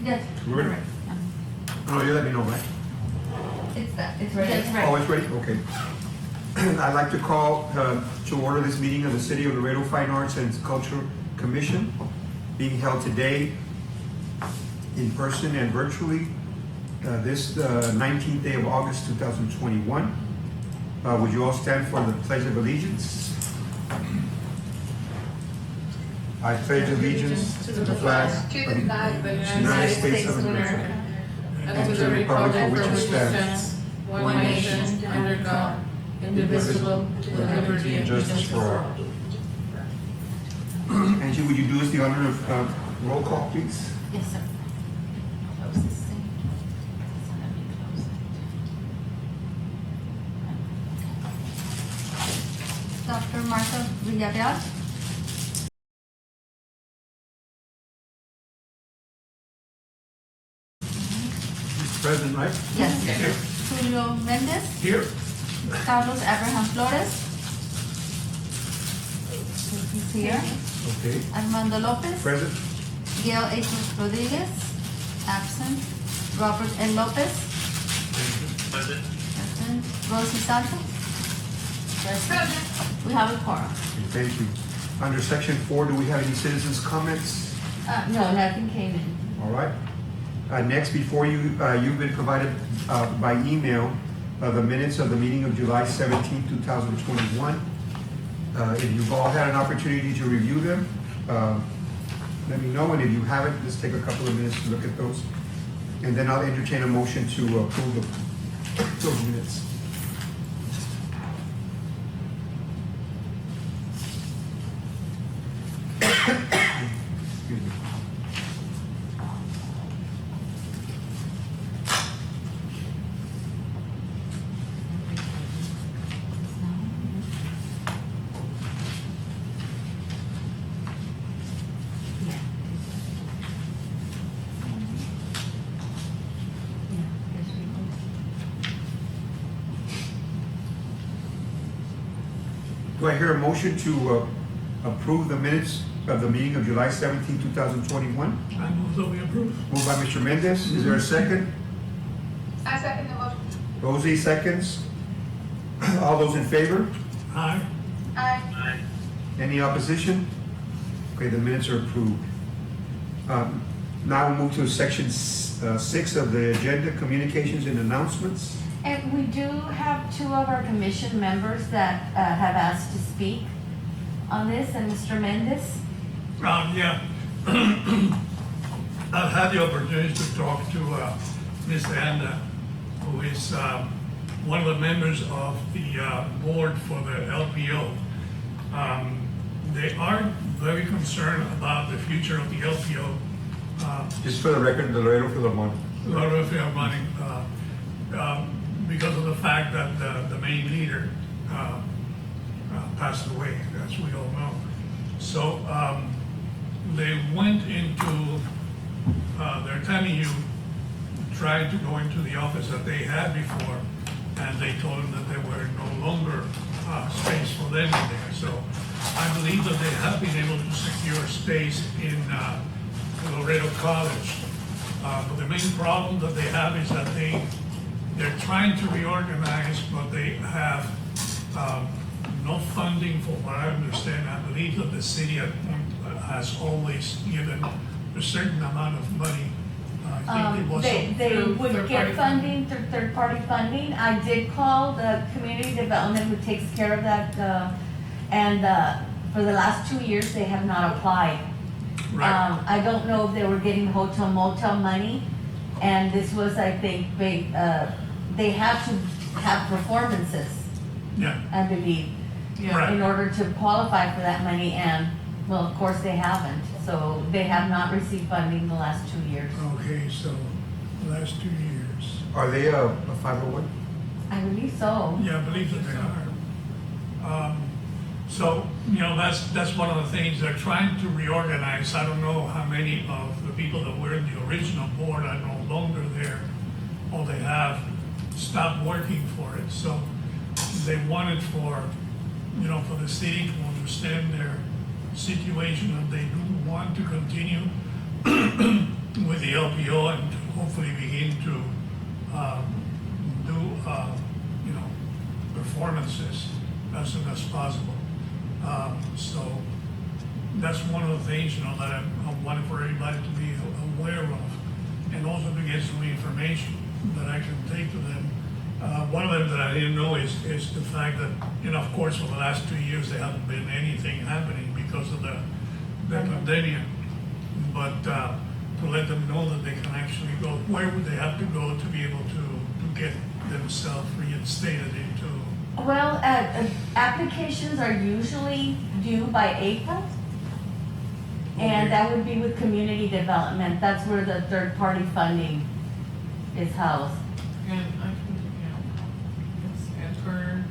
Yes. We're ready? Oh, you let me know, right? It's ready. Oh, it's ready, okay. I'd like to call to order this meeting of the City of Laredo Fine Arts and Culture Commission, being held today in person and virtually, this 19th day of August 2021. Would you all stand for the Pledge of Allegiance? I pledge allegiance to the flag of the United States of America and to the republic for which it stands, one nation, under God, indivisible, with liberty and justice for all. Angie, would you do us the honor of roll call, please? Yes, sir. Close this thing. So let me close it. Dr. Martha Villarreal. Mr. President, right? Yes. Here. Julio Mendez. Here. Carlos Abraham Flores. He's here. Okay. Armando Lopez. Present. Gail H. Rodriguez. Absent. Robert N. Lopez. Present. Present. Rosie Santos. Present. We have a quorum. Thank you. Under section 4, do we have any citizens' comments? No, nothing came in. All right. Next, before you, you've been provided by email the minutes of the meeting of July 17, 2021. If you've all had an opportunity to review them, let me know. And if you haven't, just take a couple of minutes to look at those. And then I'll entertain a motion to approve those minutes. Excuse me. Do I hear a motion to approve the minutes of the meeting of July 17, 2021? I move that we approve. Moved by Mr. Mendez. Is there a second? I second the motion. Rosie seconds. All those in favor? Aye. Aye. Aye. Any opposition? Okay, the minutes are approved. Now we'll move to section 6 of the agenda, communications and announcements. And we do have two of our commission members that have asked to speak on this, and Mr. Mendez. Yeah. I've had the opportunity to talk to Ms. Anna, who is one of the members of the board for the LPO. They are very concerned about the future of the LPO. Just for the record, the Laredo Philharmonic. Because of the fact that the main leader passed away, as we all know. So they went into, they're telling you, tried to go into the office that they had before, and they told them that there were no longer space for them in there. So I believe that they have been able to secure space in Laredo College. But the main problem that they have is that they're trying to reorganize, but they have no funding for what I understand. I believe that the city has always given a certain amount of money. I think it was They would get funding through third-party funding. I did call the community development who takes care of that, and for the last 2 years, they have not applied. Right. I don't know if they were getting hotel motel money, and this was, I think, they have to have performances, Yeah. I believe, Right. in order to qualify for that money, and, well, of course, they haven't. So they have not received funding the last 2 years. Okay, so the last 2 years. Are they a 501? I believe so. Yeah, I believe that they are. So, you know, that's one of the things they're trying to reorganize. I don't know how many of the people that were in the original board are no longer there, or they have stopped working for it. So they wanted for, you know, for the city to understand their situation, and they do want to continue with the LPO and to hopefully begin to do, you know, performances as soon as possible. So that's one of the things, you know, that I wanted for everybody to be aware of, and also to get some information that I can take to them. One of them that I didn't know is the fact that, you know, of course, for the last 2 years, there hasn't been anything happening because of the pandemic. But to let them know that they can actually go, where would they have to go to be able to get themselves reinstated into? Well, applications are usually due by April. And that would be with community development. That's where the third-party funding is housed. And I can, you know, it's Edgar.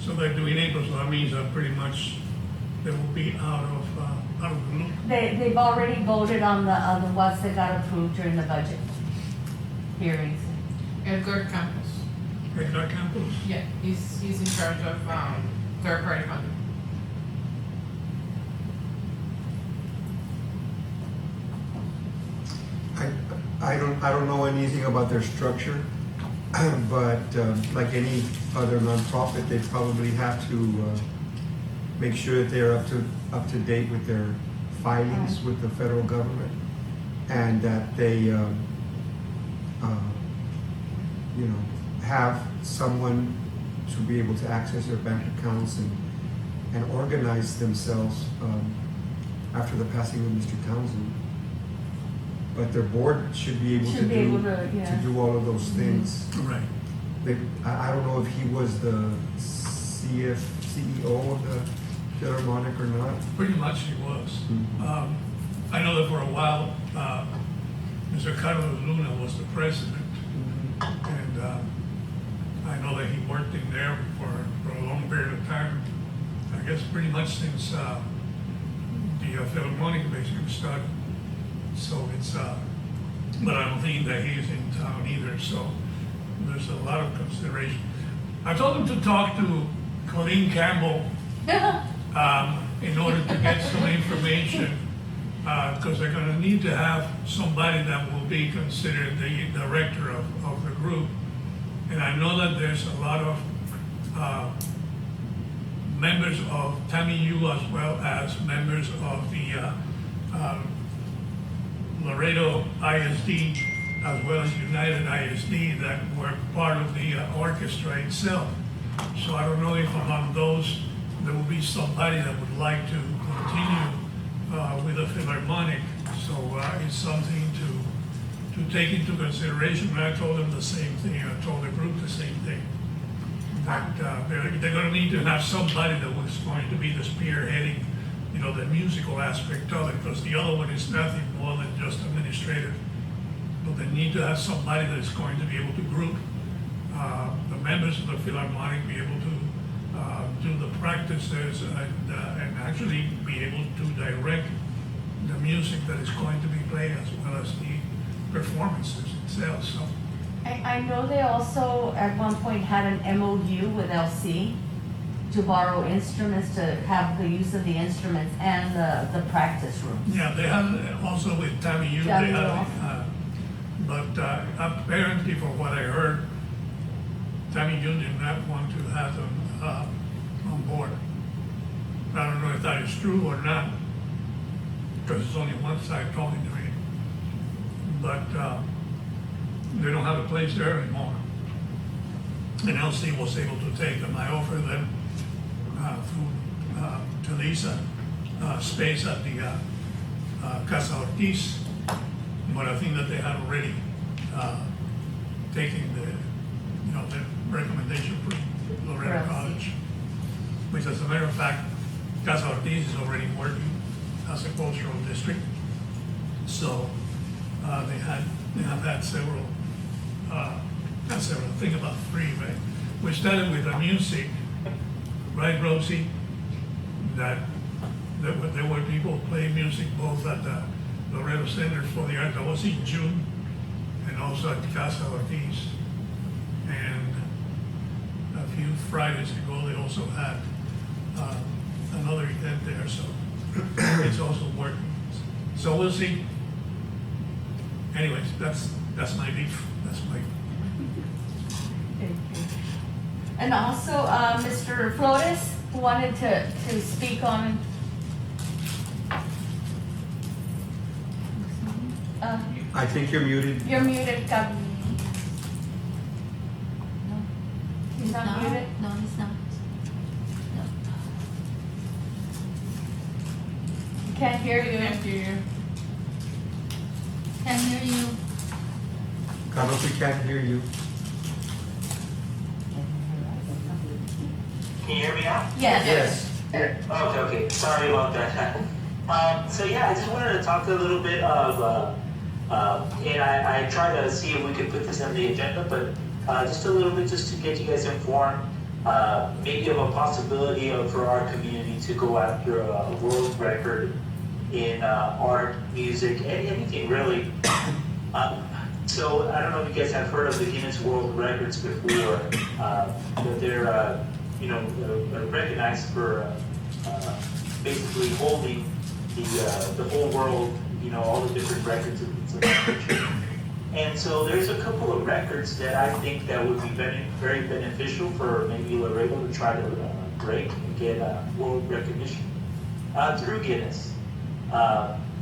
So they're doing April, so that means that pretty much they will be out of the loop. They've already voted on the ones that got approved during the budget hearings. Edgar Campos. Edgar Campos. Yeah, he's in charge of third party funding. I don't know anything about their structure, but like any other nonprofit, they probably have to make sure that they're up to date with their filings with the federal government, and that they you know, have someone to be able to access their bank accounts and organize themselves after the passing of Mr. Townsend. But their board should be able Should be able to, to yeah. do all of those things. Right. I don't know if he was the CEO of the Philharmonic or not. Pretty much he was. Mhm. I know that for a while, Mr. Carlos Luna was the president, and I know that he worked in there for a long period of time. I guess pretty much since the Philharmonic basically started. So it's, but I don't think that he's in town either, so there's a lot of consideration. I told him to talk to Colleen Campbell in order to get some information, because they're gonna need to have somebody that will be considered the director of the group. And I know that there's a lot of members of TAMIU as well as members of the Laredo ISD as well as United ISD that were part of the orchestra itself. So I don't know if among those there will be somebody that would like to continue with the Philharmonic. So it's something to take into consideration. And I told them the same thing. I told the group the same thing. That they're going to need to have somebody that was going to be the spearheading, you know, the musical aspect of it, because the other one is nothing more than just administrative. But they need to have somebody that is going to be able to group the members of the Philharmonic, be able to do the practices and actually be able to direct the music that is going to be played as well as the performances itself. So I know they also at one point had an MOU with LC to borrow instruments, to have the use of the instruments and the practice rooms. yeah, they have also with TAMIU, they TAMIU have, but apparently from what I heard, TAMIU did not want to have them on board. I don't know if that is true or not, because it's only one side talking to me. But they don't have a place there anymore. And LC was able to take them. I offered them through Teresa space at the Casa Ortiz, but I think that they had already taken the recommendation from Loreto LC. College, which as a matter of fact, Casa Ortiz is already working as a cultural district. So they have had several, think about three, right? We started with the music, right, Rosie? That there were people playing music both at the Loreto Center for the Art. That was in June, and also at Casa Ortiz. And a few Fridays ago, they also had another event there, so it's also working. So we'll see. Anyways, that's my beef, that's my, Thank you. And also, Mr. Flores wanted to speak on. I think you're muted. You're muted, Gab. No, he's not muted. No, he's not. No. Can't hear you. Can't hear you. Can hear you. Carlos, we can't hear you. Can you hear me now? Yes. Okay. Sorry about that. So yeah, I just wanted to talk a little bit of, and I try to see if we could put this on the agenda, but just a little bit just to get you guys informed, maybe of a possibility for our community to go after a world record in art, music, anything really. So I don't know if you guys have heard of the Guinness World Records before, but they're recognized for basically holding the whole world, all the different records of the country. And so there's a couple of records that I think that would be very beneficial for maybe Laredo to try to break and get world recognition through Guinness.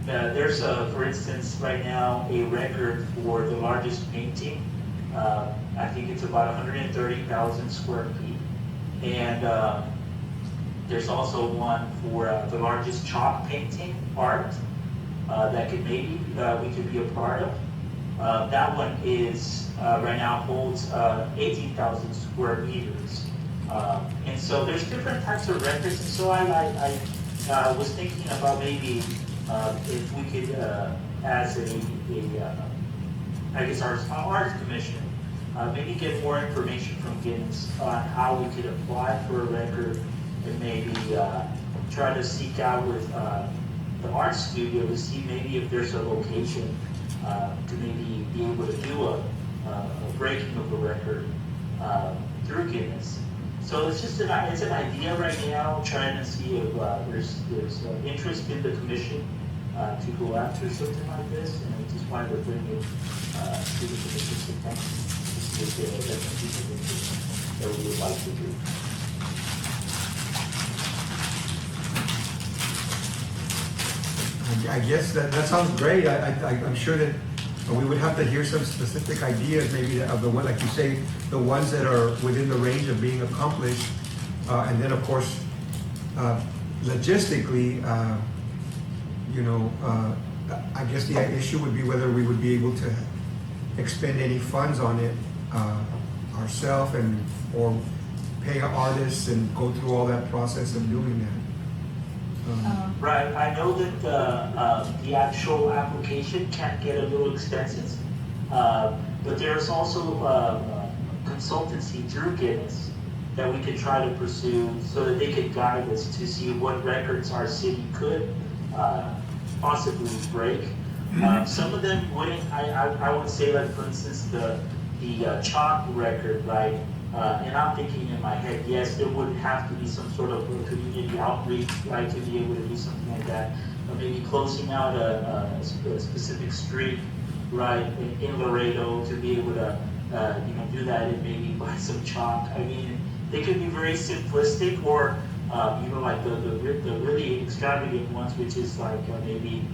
There's, for instance, right now a record for the largest painting. I think it's about 130,000 square feet. And there's also one for the largest chalk painting art that could maybe we could be a part of. That one is right now holds 18,000 square meters. And so there's different types of records. And so I was thinking about maybe if we could, as I guess our arts commission, maybe get more information from Guinness on how we could apply for a record and maybe try to seek out with the art studio to see maybe if there's a location to maybe be able to do a breaking of a record through Guinness. So it's just an idea right now, trying to see if there's interest in the commission to go after something like this, and I just wanted to bring it to the commission's attention to see if there are different people that we would like to do. I guess that sounds great. I'm sure that we would have to hear some specific ideas, maybe of the one, like you say, the ones that are within the range of being accomplished. And then, of course, logistically, I guess the issue would be whether we would be able to expend any funds on it ourselves or pay artists and go through all that process of doing that. Right, I know that the actual application can get a little expensive, but there's also consultancy through Guinness that we could try to pursue so that they could guide us to see what records our city could possibly break. Some of them wouldn't, I would say, like for instance, the chalk record, right? And I'm thinking in my head, yes, there would have to be some sort of community outreach, right, to be able to do something like that. Or maybe closing out a specific street, right, in Laredo to be able to, do that and maybe buy some chalk. I mean, they could be very simplistic, or like the really extravagant ones, which is like maybe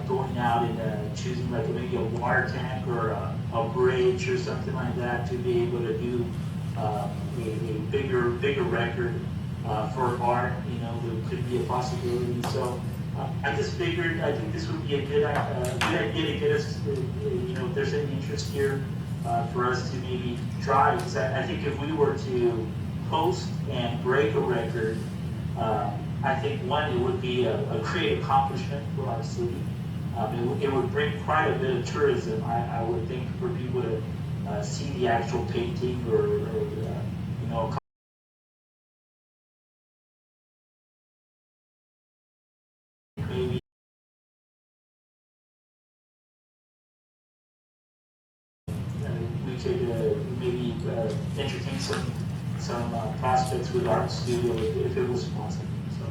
going out and choosing like maybe a water tank or a bridge or something like that to be able to do a bigger record for art, there could be a possibility. So I just figured, I think this would be a good idea to get us, if there's any interest here for us to maybe try. Because I think if we were to post and break a record, I think one, it would be a great accomplishment for our city. It would bring quite a bit of tourism, I would think, for people to see the actual painting or maybe we could maybe entertain some prospects with art studio if it was possible. So.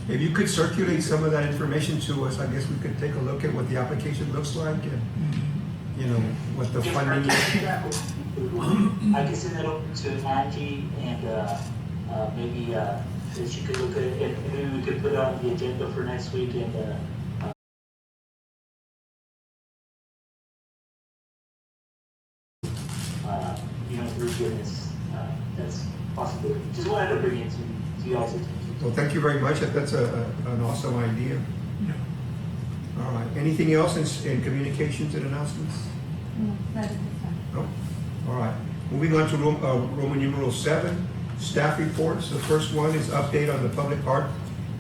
If you could circulate some of that information to us, I guess we could take a look at what the application looks like and, you know, what the funding is. I can send it over to Angie and, maybe, if she could look at it, and maybe we could put it on the agenda for next week and, review this, that's possible. Just wanted to bring it to y'all's attention. Well, thank you very much. That's an awesome idea. Yeah. All right. Anything else in communications and announcements? No, not at this time. No? All right. Moving on to Roman numeral 7, staff reports. The first one is update on the public art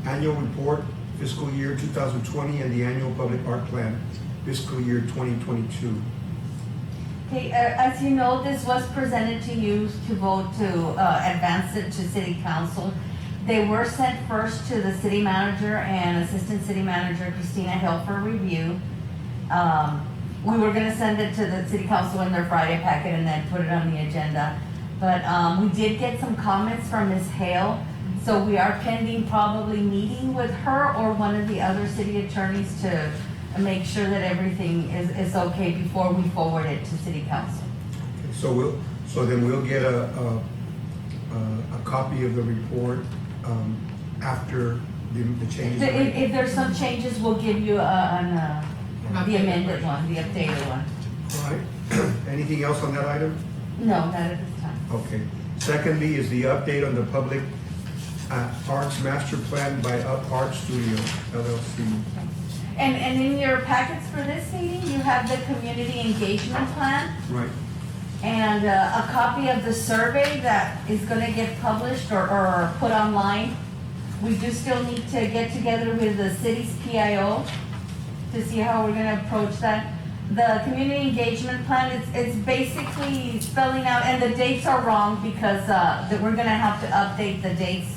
annual report fiscal year 2020 and the annual public art plan fiscal year 2022. Okay, as you know, this was presented to you to vote to advance it to city council. They were sent first to the city manager and assistant city manager Christina Hill for review. We were gonna send it to the city council in their Friday packet and then put it on the agenda. But we did get some comments from Ms. Hale, so we are pending probably meeting with her or one of the other city attorneys to make sure that everything is okay before we forward it to city council. Okay, so then we'll get a copy of the report after the changes. If there's some changes, we'll give you the amended one, the updated one. All right. Anything else on that item? No, not at this time. Okay. Secondly is the update on the public arts master plan by Up Art Studio LLC. And in your packets for this meeting, you have the community engagement plan Right. and a copy of the survey that is gonna get published or put online. We do still need to get together with the city's PIO to see how we're gonna approach that. The community engagement plan, it's basically spelling out, and the dates are wrong because that we're gonna have to update the dates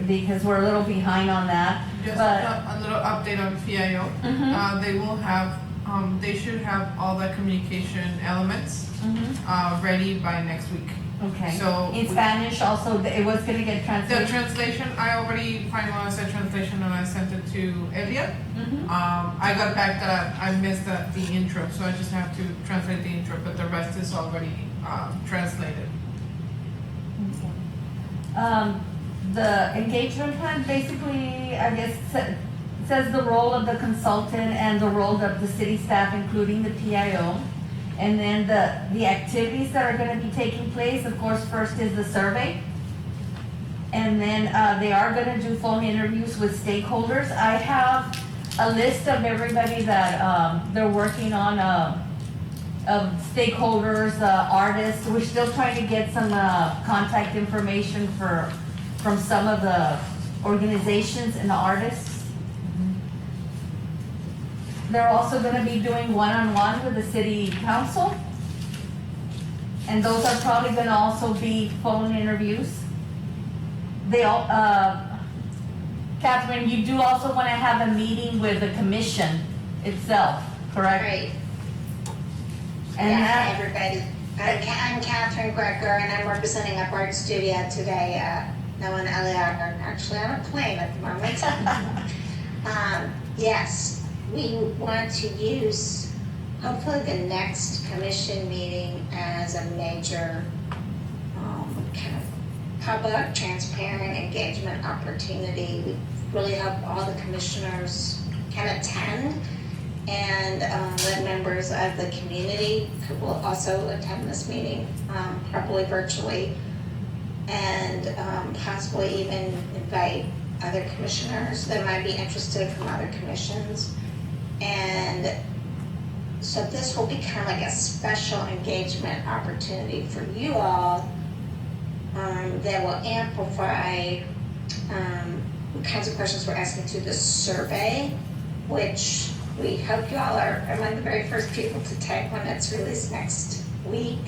because we're a little behind on that. Just But a little update on PIO. Mhm. They will have, they should have all the communication elements ready by next week. okay. So In we- Spanish also, it was gonna get The translated. translation, I already finalized the translation and I sent it to Elia. Mhm. I got back that I missed the intro, so I just have to translate the intro, but the rest is already translated. The engagement plan basically, I guess, says the role of the consultant and the role of the city staff, including the PIO. And then the activities that are gonna be taking place, of course, first is the survey. And then they are gonna do phone interviews with stakeholders. I have a list of everybody that they're working on, of stakeholders, artists. We're still trying to get some contact information from some of the organizations and the artists. They're also gonna be doing one-on-one with the city council. And those are probably gonna also be phone interviews. They all, Catherine, you do also wanna have a meeting with the commission itself, correct? Right. And Yeah, that, everybody. I'm Catherine Grecker, and I'm representing Up Art Studio today. Noah and Elliot are actually on a plane at the moment. Yes, we want to use, hopefully, the next commission meeting as a major kind of public, transparent engagement opportunity. We really hope all the commissioners can attend, and that members of the community will also attend this meeting, probably virtually, and possibly even invite other commissioners that might be interested from other commissions. And so this will become like a special engagement opportunity for you all that will amplify the kinds of questions we're asking through the survey, which we hope you all are among the very first people to take when it's released next week.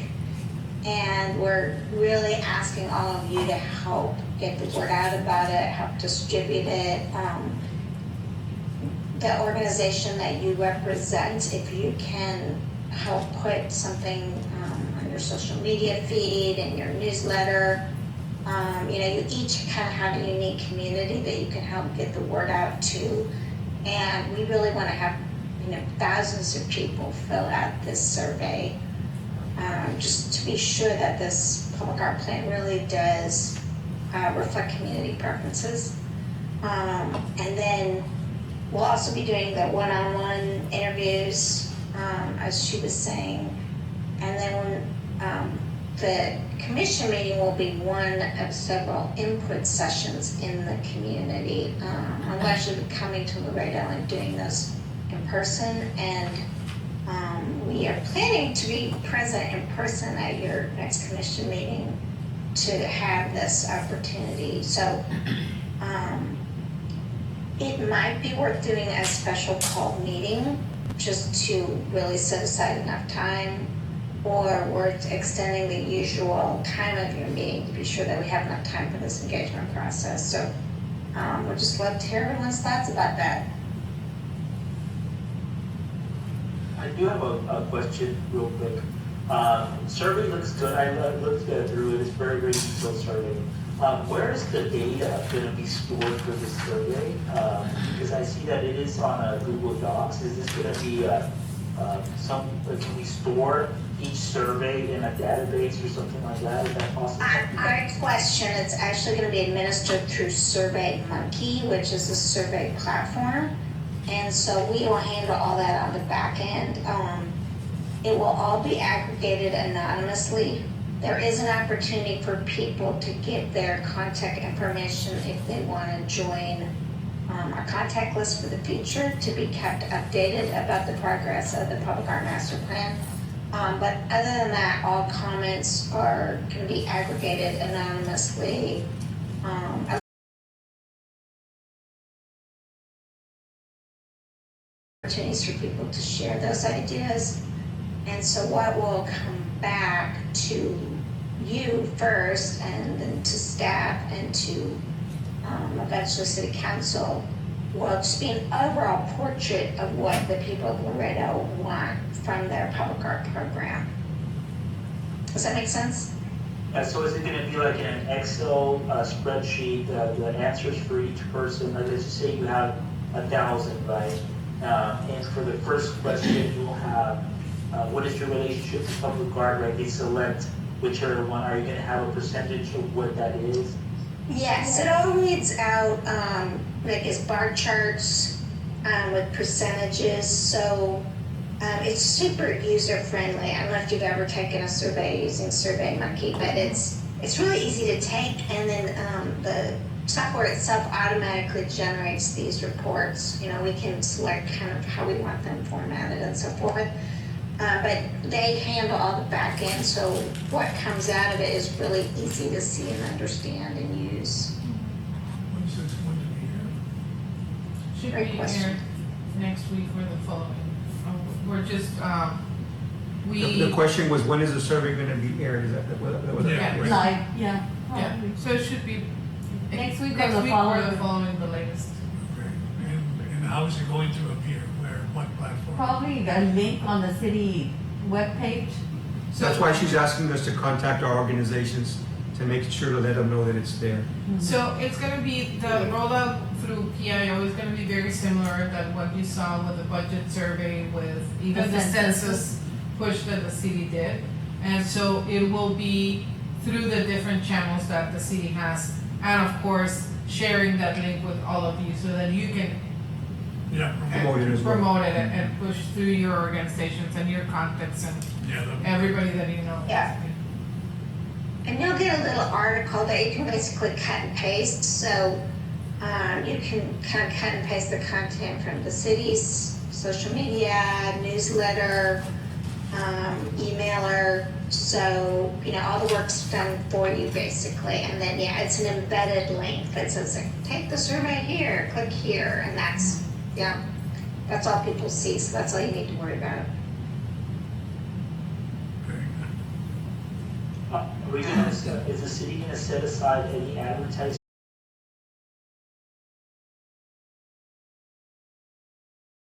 And we're really asking all of you to help get the word out about it, help distribute it. The organization that you represent, if you can help put something on your social media feed and your newsletter, You each kind of have a unique community that you can help get the word out to. And we really want to have, thousands of people fill out this survey, just to be sure that this public art plan really does reflect community preferences. And then we'll also be doing the one-on-one interviews, as she was saying. And then the commission meeting will be one of several input sessions in the community. I'll actually be coming to Laredo and doing those in person, and we are planning to be present in person at your next commission meeting to have this opportunity. So it might be worth doing a special call meeting just to really set aside enough time, or worth extending the usual time of your meeting to be sure that we have enough time for this engagement process. So we'd just love to hear everyone's thoughts about that. I do have a question real quick. Survey looks good. I looked through it. It's very, very detailed survey. Where is the data going to be stored for this survey? Because I see that it is on a Google Docs. Is this going to be can we store each survey in a database or something like that? Is that possible? Great question. It's actually going to be administered through SurveyMonkey, which is a survey platform. And so we will handle all that on the back end. It will all be aggregated anonymously. There is an opportunity for people to give their contact information if they want to join our contact list for the future, to be kept updated about the progress of the Public Art Master Plan. But other than that, all comments are going to be aggregated anonymously. Opportunities for people to share those ideas. And so what will come back to you first, and then to staff, and to eventually City Council, will just be an overall portrait of what the people of Laredo want from their public art program. Does that make sense? So is it going to be like in an Excel spreadsheet, the answers for each person? Like, let's just say you have 1,000, right? And for the first question, you'll have what is your relationship to public art, right? They select whichever one. Are you going to have a percentage of what that is? Yes, it all reads out like as bar charts with percentages. So it's super user friendly. I don't know if you've ever taken a survey using SurveyMonkey, but it's really easy to take, and then the software itself automatically generates these reports. We can select kind of how we want them formatted and so forth. But they handle all the back end, so what comes out of it is really easy to see and understand and use. When's this going to be here? Should Great be question. here next week or the following. We're just, The question was, when is the survey going to be aired? Is that was Yeah. right? Live, yeah. yeah, probably. so it should be Next week or next the week following. or the following, the latest. Okay. And how is it going to appear? Where? What platform? Probably a link on the city webpage. That's why she's asking us to contact our organizations to make sure to let them know that it's there. So it's gonna be, the rollout through PIO is gonna be very similar than what you saw with the budget survey, with even the census push that the city did. And so it will be through the different channels that the city has, and of course, sharing that link with all of you so that you can Yeah. Promote it as well. promote it and push through your organizations and your contacts and Yeah. everybody that you know. Yeah. And you'll get a little article that you can basically cut and paste. So you can kind of cut and paste the content from the city's social media, newsletter, emailer. So, all the work's done for you basically. And then, it's an embedded link that says, like, take the survey here, click here. And that's all people see. So that's all you need to worry about. Very good. Is the city going to set aside any advertising?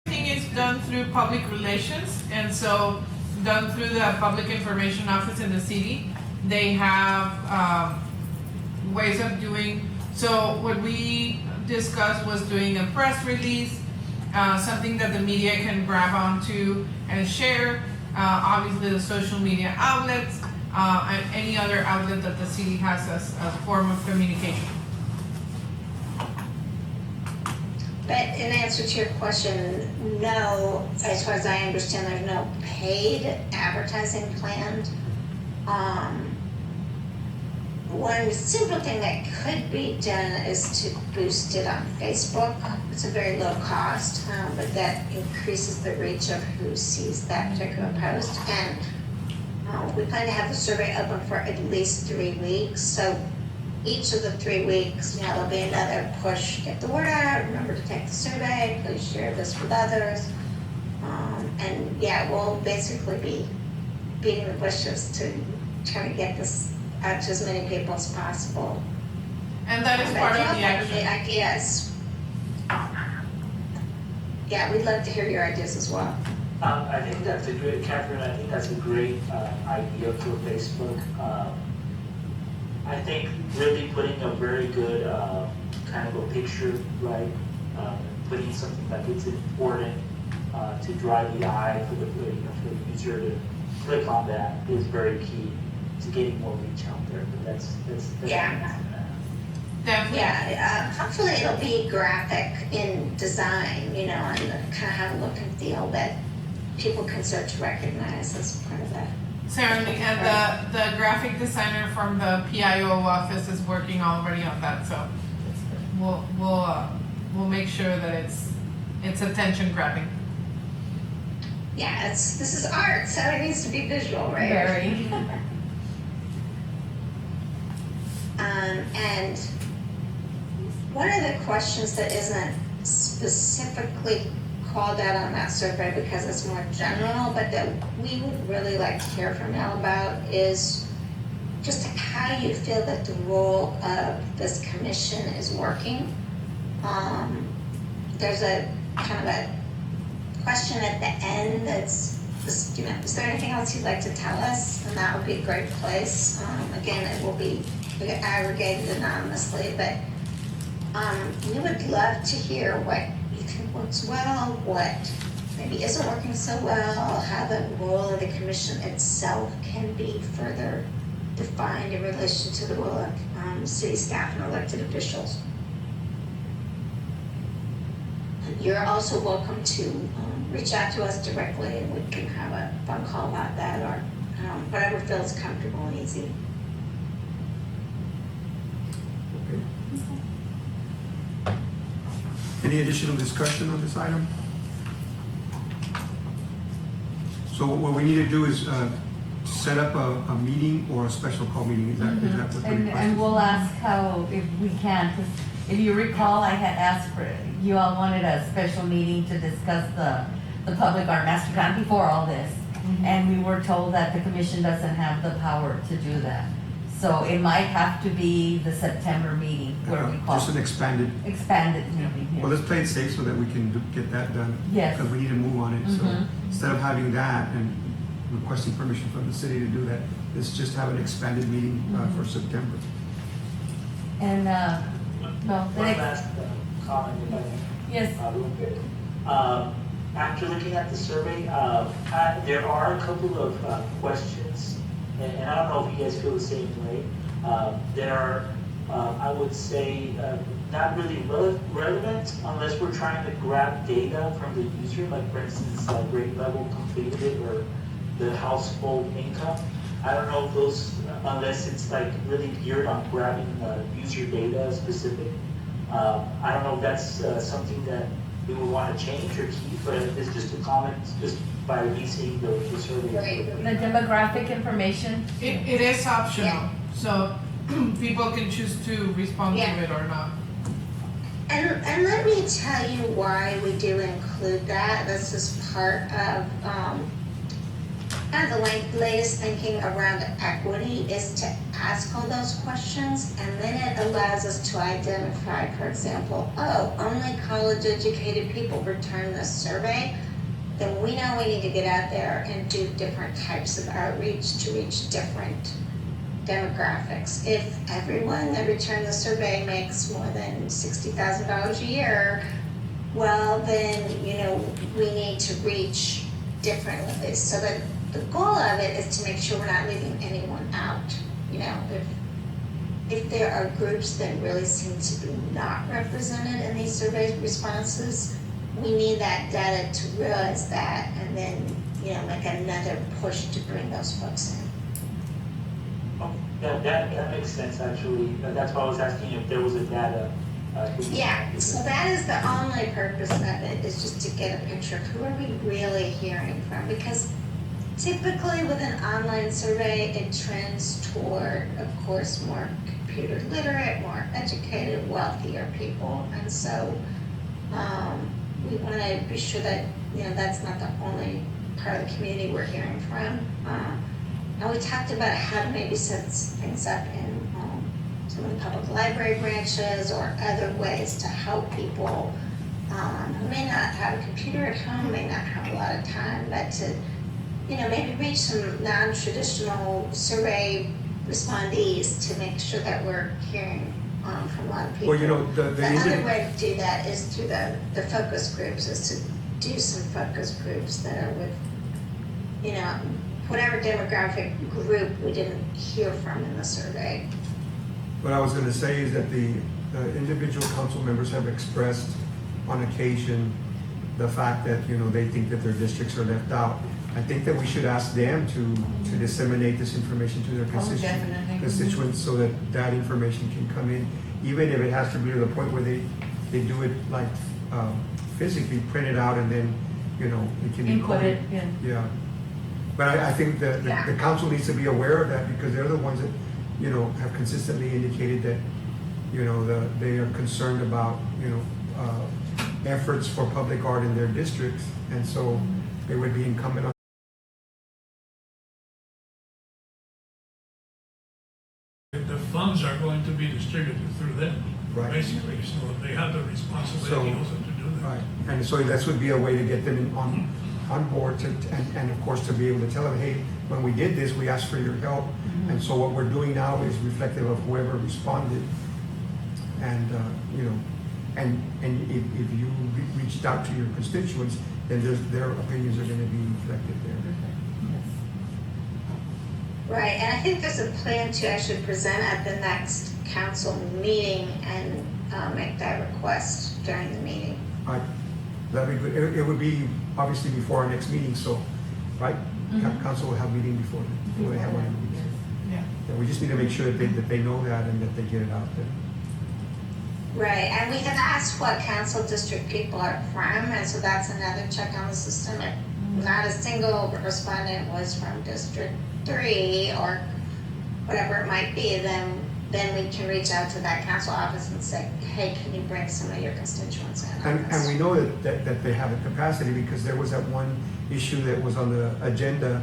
Everything is done through public relations, and so done through the Public Information Office in the city. They have ways of doing. So what we discussed was doing a press release, something that the media can grab onto and share. Obviously the social media outlets, and any other outlet that the city has as a form of communication. But in answer to your question, no, as far as I understand, there's no paid advertising planned. One simple thing that could be done is to boost it on Facebook. It's a very low cost, but that increases the reach of who sees that particular post. And we plan to have the survey open for at least 3 weeks. So each of the 3 weeks, there'll be another push, get the word out, remember to take the survey, please share this with others. And yeah, we'll basically be beating the bushes to try to get this out to as many people as possible. And that is But part if of you the have action. any ideas, yeah, we'd love to hear your ideas as well. I think that's a great, Catherine, I think that's a great idea for Facebook. I think really putting a very good kind of a picture, right? Putting something that is important to drive the eye for the user to click on that is very key to getting more reach out there. But that's Yeah. Definitely. Yeah, hopefully it'll be graphic in design, and kind of have a look and feel that people can start to recognize as part of that. Certainly, and the graphic designer from the PIO office is working already on that, so we'll make sure that it's attention grabbing. Yeah, this is art, so it needs to be visual, right? Very. And one of the questions that isn't specifically called out on that survey because it's more general, but that we would really like to hear from y'all about is just how you feel that the role of this commission is working. There's a kind of a question at the end that's, is there anything else you'd like to tell us? And that would be a great place. Again, it will be aggregated anonymously, but we would love to hear what you think works well, what maybe isn't working so well, how the role of the commission itself can be further defined in relation to the role of city staff and elected officials. You're also welcome to reach out to us directly and we can have a phone call about that or whatever feels comfortable and easy. Okay. Any additional discussion on this item? So what we need to do is set up a meeting or a special call meeting. Is that what the request And is? we'll ask how, if we can, because if you recall, I had asked for, you all wanted a special meeting to discuss the public art master plan before all this. And we were told that the commission doesn't have the power to do that. So it might have to be the September meeting where we call Just an expanded, expanded meeting. well, let's play it safe so that we can get that done. Yes. Because we need to move on it, so Mhm. instead of having that and requesting permission from the city to do that, let's just have an expanded meeting for September. And, well, the One next, last comment, if I may. yes, Real quick. After looking at the survey, there are a couple of questions, and I don't know if you guys feel the same way, that are, I would say, not really relevant unless we're trying to grab data from the user, like for instance, grade level completed or the household income. I don't know if those, unless it's like really geared on grabbing user data specific. I don't know if that's something that we would want to change or keep, but it's just a comment just by releasing the survey. Right. the demographic information. It is optional, so people can choose to respond to Yeah. it or not. And let me tell you why we do include that. This is part of kind of the latest thinking around equity is to ask all those questions, and then it allows us to identify, for example, only college educated people return this survey. Then we know we need to get out there and do different types of outreach to reach different demographics. If everyone that returned the survey makes more than $60,000 a year, well, then, we need to reach differently. So that the goal of it is to make sure we're not leaving anyone out. If there are groups that really seem to be not represented in these survey responses, we need that data to realize that and then, make another push to bring those folks in. Oh, that makes sense, actually. That's why I was asking if there was a data. Yeah, so that is the only purpose of it, is just to get a picture of who are we really hearing from, because typically with an online survey, it trends toward, of course, more computer literate, more educated, wealthier people, and so we want to be sure that, that's not the only part of the community we're hearing from. And we talked about how to maybe set things up in some of the public library branches or other ways to help people who may not have a computer at home, may not have a lot of time, but to, maybe reach some non-traditional survey respondees to make sure that we're hearing from a lot of people. Well, The other way to do that is through the focus groups, is to do some focus groups that are with, whatever demographic group we didn't hear from in the survey. What I was gonna say is that the individual council members have expressed on occasion the fact that, they think that their districts are left out. I think that we should ask them to disseminate this information to their definitely. constituents so that that information can come in, even if it has to be to the point where they do it like physically print it out and then, it can be. Input it, yeah. Yeah. But I think that the council needs to be aware of that, because they're the ones that, have consistently indicated that, they are concerned about, efforts for public art in their districts. And so it would be incumbent on The funds are going to be distributed through them, Right. basically, so they have the responsibility So- also to do that. Right, and so this would be a way to get them on board and of course to be able to tell them, hey, when we did this, we asked for your help. And so what we're doing now is reflective of whoever responded. And, and if you reached out to your constituents, then their opinions are gonna be reflected there. Right, and I think there's a plan to actually present at the next council meeting and make that request during the meeting. Right, that'd be good. It would be obviously before our next meeting, so, right? Council will have meeting before they have one. Yeah. Yeah, we just need to make sure that they know that and that they get it out there. Right, and we can ask what council district people are from, and so that's another check on the system. If not a single respondent was from District 3 or whatever it might be, then we can reach out to that council office and say, hey, can you bring some of your constituents in on And this? we know that they have the capacity, because there was that one issue that was on the agenda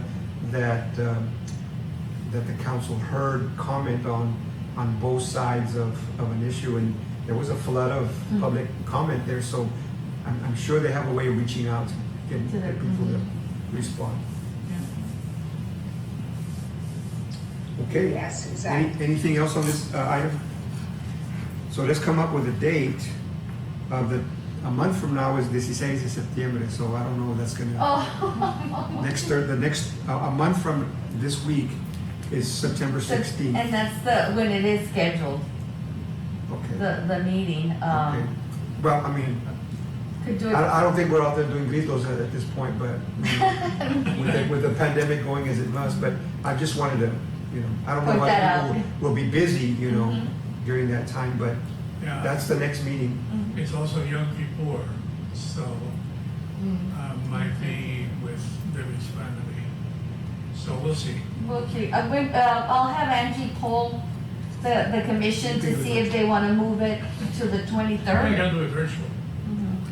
that the council heard comment on both sides of an issue, and there was a flood of public comment there, so I'm sure they have a way of reaching out to get people to respond. Okay. Yes, exactly. Anything else on this item? So let's come up with a date of a month from now is 16 de septiembre, so I don't know if that's gonna, a month from this week is September 16th. And that's when it is scheduled, Okay. the meeting. Okay. Well, I mean, Could do it. I don't think we're out there doing gritos at this point, but with the pandemic going as it must, but I just wanted to, I don't know Point that why out. people will be busy, during that time, but Yeah, that's the next meeting. it's also Yom Kippur, so might be with Debbie's family. So we'll see. We'll see. I'll have Angie poll the commission to see if they want to move it to the I 23rd. can do it virtual,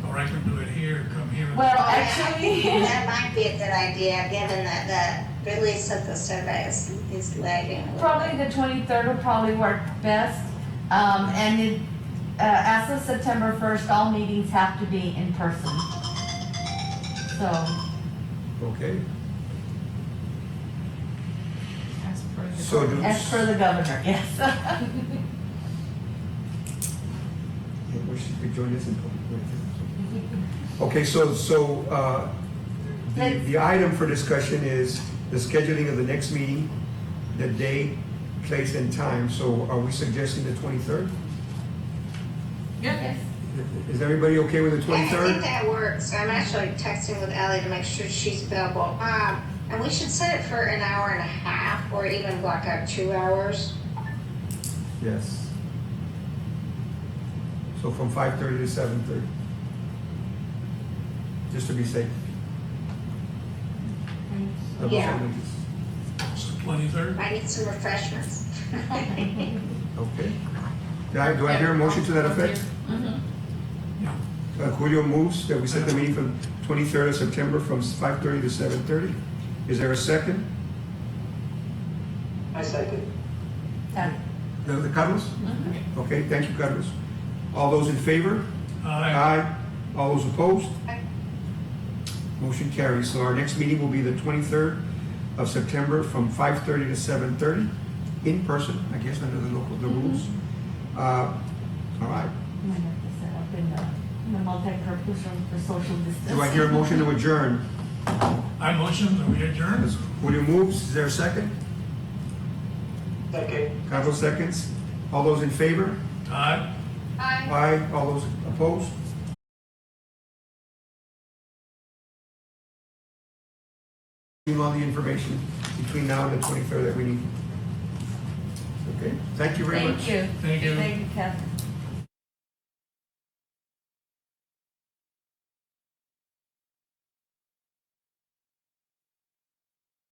or I can do it here, come here. Well, Oh, yeah, actually, that might be a good idea, given that the release of the survey is lagging. a little probably the 23rd will probably work best. And as of September 1st, all meetings have to be in person. So, Okay. As So do. As per the governor, yes. Yeah, wish you could join us in public. Okay, the item for discussion is the scheduling of the next meeting, the day, place, and time. So are we suggesting the 23rd? Yeah. Is everybody okay with the Yeah, I think 23rd? that works. I'm actually texting with Ellie to make sure she's available. And we should set it for an hour and a half, or even block out 2 hours. Yes. So from 5:30 to 7:30. Just to be safe. Double Yeah. sandwiches. So 23rd? I need some refreshments. Okay. Do I hear a motion to that effect? Julio moves that we set the meeting for 23rd of September from 5:30 to 7:30. Is there a second? I second. The Carlos? Okay, thank you, Carlos. All those in favor? Aye. All those opposed? Aye. Motion carries. So our next meeting will be the 23rd of September from 5:30 to 7:30, in person, I guess, under the rules. All right. Might have to set up in the multi-purpose room for social distance. Do I hear a motion to adjourn? I motion that we adjourn. Julio moves. Is there a second? Second. Carlos seconds. All those in favor? Aye. Aye. Aye. All those opposed? All the information between now and the 23rd that we need. Okay, thank you very much. Thank you. Thank you. Thank you, Catherine.